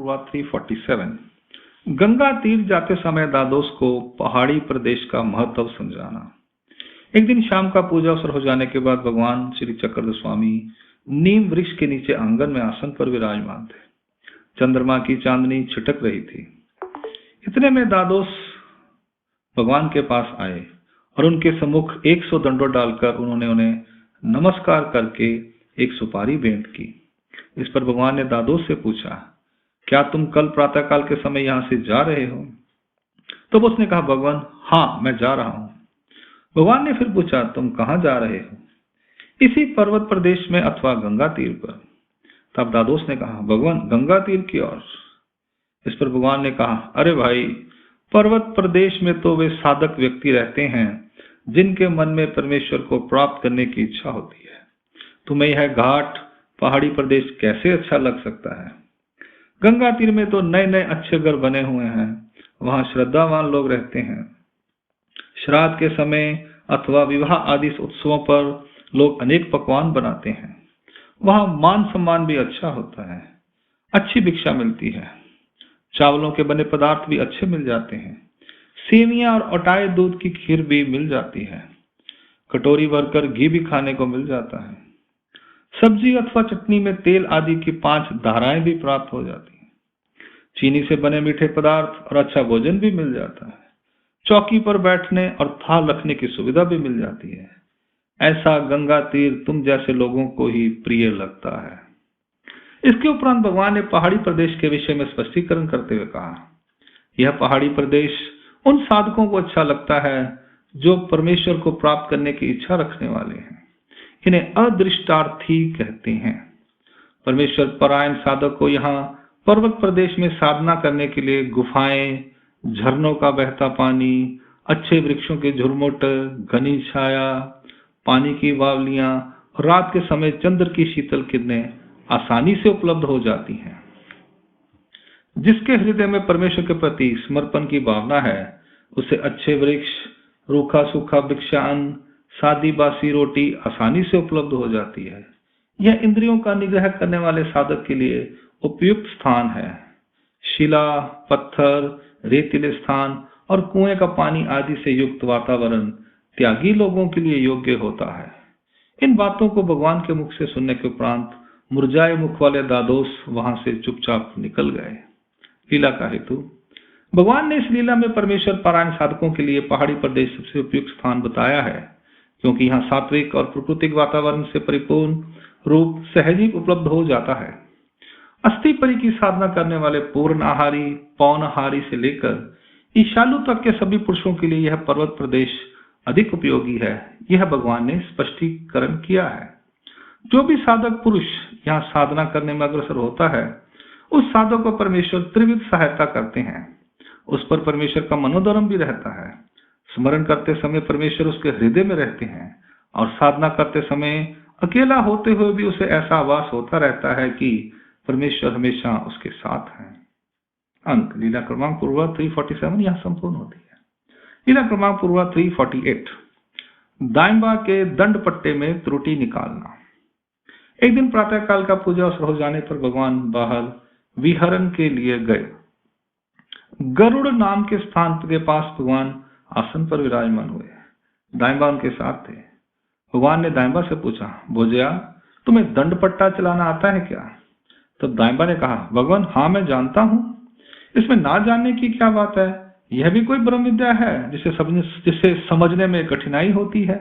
पूर्वा 347। गंगा तीर जाते समय दादोस को पहाड़ी प्रदेश का महत्व समझाना। एक दिन शाम का पूजा अवसर हो जाने के बाद भगवान श्री चक्रधर स्वामी नीम वृक्ष के नीचे आंगन में आसन पर विराजमान थे। चंद्रमा की चांदनी छिटक रही थी। इतने में दादोस भगवान के पास आए और उनके सम्मुख 100 दंडों डालकर उन्होंने उन्हें नमस्कार करके एक सुपारी भेंट की। इस पर भगवान ने दादोस से पूछा, क्या तुम कल प्रातःकाल के समय यहां से जा रहे हो? तो उसने कहा, भगवान हाँ, मैं जा रहा हूं। भगवान ने फिर पूछा, तुम कहां जा रहे हो? इसी पर्वत प्रदेश में अथवा गंगा तीर पर? तब दादोस ने कहा, भगवान गंगा तीर की ओर। इस पर भगवान ने कहा, अरे भाई, पर्वत प्रदेश में तो वे साधक व्यक्ति रहते हैं जिनके मन में परमेश्वर को प्राप्त करने की इच्छा होती है। तुम्हें यह घाट पहाड़ी प्रदेश कैसे अच्छा लग सकता है? गंगा तीर में तो नए नए अच्छे घर बने हुए हैं, वहां श्रद्धावान लोग रहते हैं। श्राद्ध के समय अथवा विवाह आदि उत्सवों पर लोग अनेक पकवान बनाते हैं। वहां मान सम्मान भी अच्छा होता है, अच्छी भिक्षा मिलती है, चावलों के बने पदार्थ भी अच्छे मिल जाते हैं, सेवियां और अटाए दूध की खीर भी मिल जाती है, कटोरी भरकर घी भी खाने को मिल जाता है, सब्जी अथवा चटनी में तेल आदि की 5 धाराएं भी प्राप्त हो जाती हैं, चीनी से बने मीठे पदार्थ और अच्छा भोजन भी मिल जाता है, चौकी पर बैठने और थाल रखने की सुविधा भी मिल जाती है। ऐसा गंगा तीर तुम जैसे लोगों को ही प्रिय लगता है। इसके उपरांत भगवान ने पहाड़ी प्रदेश के विषय में स्पष्टीकरण करते हुए कहा, यह पहाड़ी प्रदेश उन साधकों को अच्छा लगता है जो परमेश्वर को प्राप्त करने की इच्छा रखने वाले हैं। इन्हें अदृष्टार्थी कहते हैं। परमेश्वर परायण साधक को यहाँ पर्वत प्रदेश में साधना करने के लिए गुफाएं, झरनों का बहता पानी, अच्छे वृक्षों के झुरमुट, घनी छाया, पानी की बावलियां और रात के समय चंद्र की शीतल किरणें आसानी से उपलब्ध हो जाती हैं। जिसके हृदय में परमेश्वर के प्रति समर्पण की भावना है, उसे अच्छे वृक्ष, रूखा सूखा वृक्षान्न, सादी बासी रोटी आसानी से उपलब्ध हो जाती है। यह इंद्रियों का निग्रह करने वाले साधक के लिए उपयुक्त स्थान है। शिला, पत्थर, रेतीले स्थान और कुएं का पानी आदि से युक्त वातावरण त्यागी लोगों के लिए योग्य होता है। इन बातों को भगवान के मुख से सुनने के उपरांत मुरझाए मुख वाले दादोस वहां से चुपचाप निकल गए। लीला का हेतु। भगवान ने इस लीला में परमेश्वर परायण साधकों के लिए पहाड़ी प्रदेश सबसे उपयुक्त स्थान बताया है, क्योंकि यहाँ सात्विक और प्राकृतिक वातावरण से परिपूर्ण रूप सहज ही उपलब्ध हो जाता है। अस्थि परी की साधना करने वाले पूर्ण आहारी, पौनहारी से लेकर ईशालु तक के सभी पुरुषों के लिए यह पर्वत प्रदेश अधिक उपयोगी है। यह भगवान ने स्पष्टीकरण किया है। जो भी साधक पुरुष यहाँ साधना करने में अग्रसर होता है, उस साधक को परमेश्वर त्रिविध सहायता करते हैं। उस पर परमेश्वर का मनोधर्म भी रहता है। स्मरण करते समय परमेश्वर उसके हृदय में रहते हैं और साधना करते समय अकेला होते हुए भी उसे ऐसा आभास होता रहता है कि परमेश्वर हमेशा उसके साथ है। अंक लीला क्रमांक पूर्वा 347 यहाँ संपूर्ण होती है। लीला क्रमांक पूर्वा 348। दाइंबा के दंड पट्टे में त्रुटि निकालना। एक दिन प्रातःकाल का पूजा अवसर हो जाने पर भगवान बाहर विहरण के लिए गए। गरुड़ नाम के स्थान के पास भगवान आसन पर विराजमान हुए। दाइंबा उनके साथ थे। भगवान ने दाइंबा से पूछा, भोजया, तुम्हें दंड पट्टा चलाना आता है क्या? तब दाइंबा ने कहा, भगवान हाँ, मैं जानता हूं। इसमें ना जानने की क्या बात है? यह भी कोई ब्रह्म विद्या है जिसे समझने में कठिनाई होती है।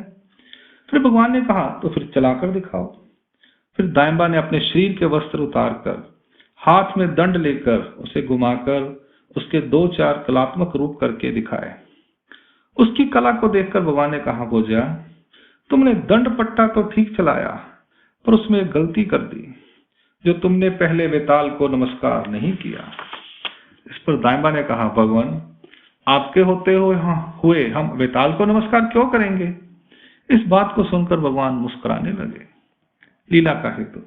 फिर भगवान ने कहा, तो फिर चलाकर दिखाओ। फिर दाइंबा ने अपने शरीर के वस्त्र उतारकर हाथ में दंड लेकर उसे घुमाकर उसके 2-4 कलात्मक रूप करके दिखाए। उसकी कला को देखकर भगवान ने कहा, भोजया, तुमने दंड पट्टा तो ठीक चलाया, पर उसमें एक गलती कर दी, जो तुमने पहले वेताल को नमस्कार नहीं किया। इस पर दाइंबा ने कहा, भगवान, आपके होते हुए हम वेताल को नमस्कार क्यों करेंगे? इस बात को सुनकर भगवान मुस्कुराने लगे। लीला का हेतु।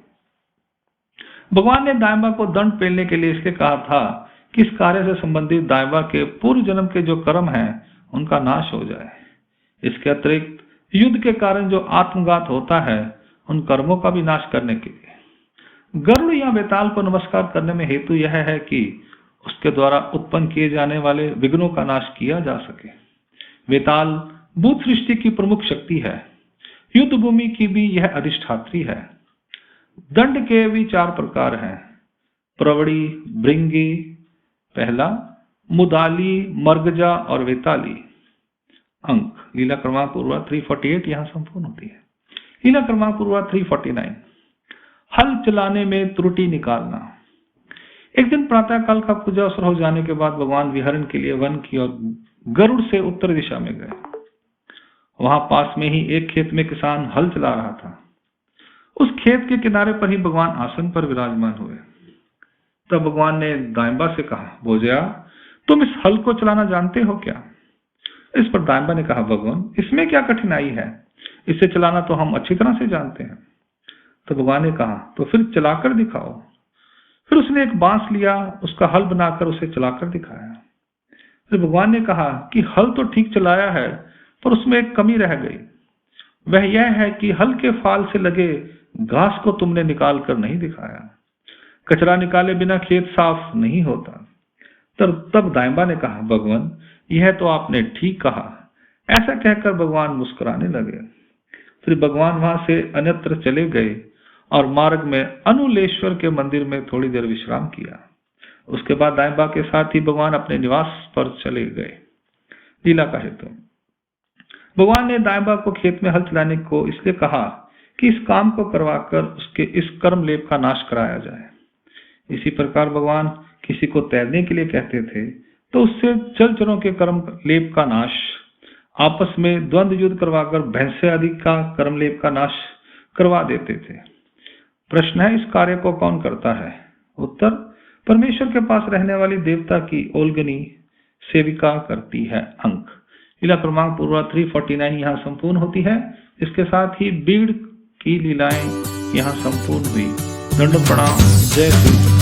भगवान ने दाइंबा को दंड पेलने के लिए इसलिए कहा था कि इस कार्य से संबंधित दाइंबा के पूर्व जन्म के जो कर्म हैं उनका नाश हो जाए। इसके अतिरिक्त युद्ध के कारण जो आत्मघात होता है, उन कर्मों का भी नाश करने के लिए। गरुड़ या वेताल को नमस्कार करने में हेतु यह है कि उसके द्वारा उत्पन्न किए जाने वाले विघ्नों का नाश किया जा सके। वेताल भूत सृष्टि की प्रमुख शक्ति है। युद्ध भूमि की भी यह अधिष्ठात्री है। दंड के भी 4 प्रकार हैं, प्रवड़ी, भृंगी पहला, मुदाली, मर्गजा और वेताली। अंक लीला क्रमांक पूर्वा 348 यहां संपूर्ण होती है। लीला क्रमांक पूर्वा 349, हल चलाने में त्रुटि निकालना। एक दिन प्रातः काल का पूजा अवसर हो जाने के बाद भगवान विहरण के लिए वन की ओर गरुड़ से उत्तर दिशा में गए। वहां पास में ही एक खेत में किसान हल चला रहा था। उस खेत के किनारे पर ही भगवान आसन पर विराजमान हुए। तब भगवान ने दाइंबा से कहा, भोजया तुम इस हल को चलाना जानते हो क्या? इस पर दाइंबा ने कहा, भगवान इसमें क्या कठिनाई है, इसे चलाना तो हम अच्छी तरह से जानते हैं। तो भगवान ने कहा, तो फिर चलाकर दिखाओ। फिर उसने एक बांस लिया, उसका हल बनाकर उसे चलाकर दिखाया। फिर भगवान ने कहा कि हल तो ठीक चलाया है, पर उसमें एक कमी रह गई। वह यह है कि हल के फाल से लगे घास को तुमने निकाल कर नहीं दिखाया। कचरा निकाले बिना खेत साफ नहीं होता। तब दाइंबा ने कहा, भगवान यह तो आपने ठीक कहा। ऐसा कहकर भगवान मुस्कुराने लगे। फिर भगवान वहां से अन्यत्र चले गए और मार्ग में अनुलेश्वर के मंदिर में थोड़ी देर विश्राम किया। उसके बाद दाइंबा के साथ ही भगवान अपने निवास पर चले गए। लीला का हेतु, भगवान ने दाइंबा को खेत में हल चलाने को इसलिए कहा कि इस काम को करवाकर उसके इस कर्म लेप का नाश कराया जाए। इसी प्रकार भगवान किसी को तैरने के लिए कहते थे तो उससे जलचरों के कर्म लेप का नाश, आपस में द्वंद्व युद्ध करवाकर भैंसे आदि का कर्म लेप का नाश करवा देते थे। प्रश्न है, इस कार्य को कौन करता है? उत्तर, परमेश्वर के पास रहने वाली देवता की ओल्गनी सेविका करती है। अंक लीला क्रमांक पूर्वा 349 यहाँ संपूर्ण होती है। इसके साथ ही बीड़ की लीलाएं यहाँ संपूर्ण हुई। दंड प्रणाम। जय श्री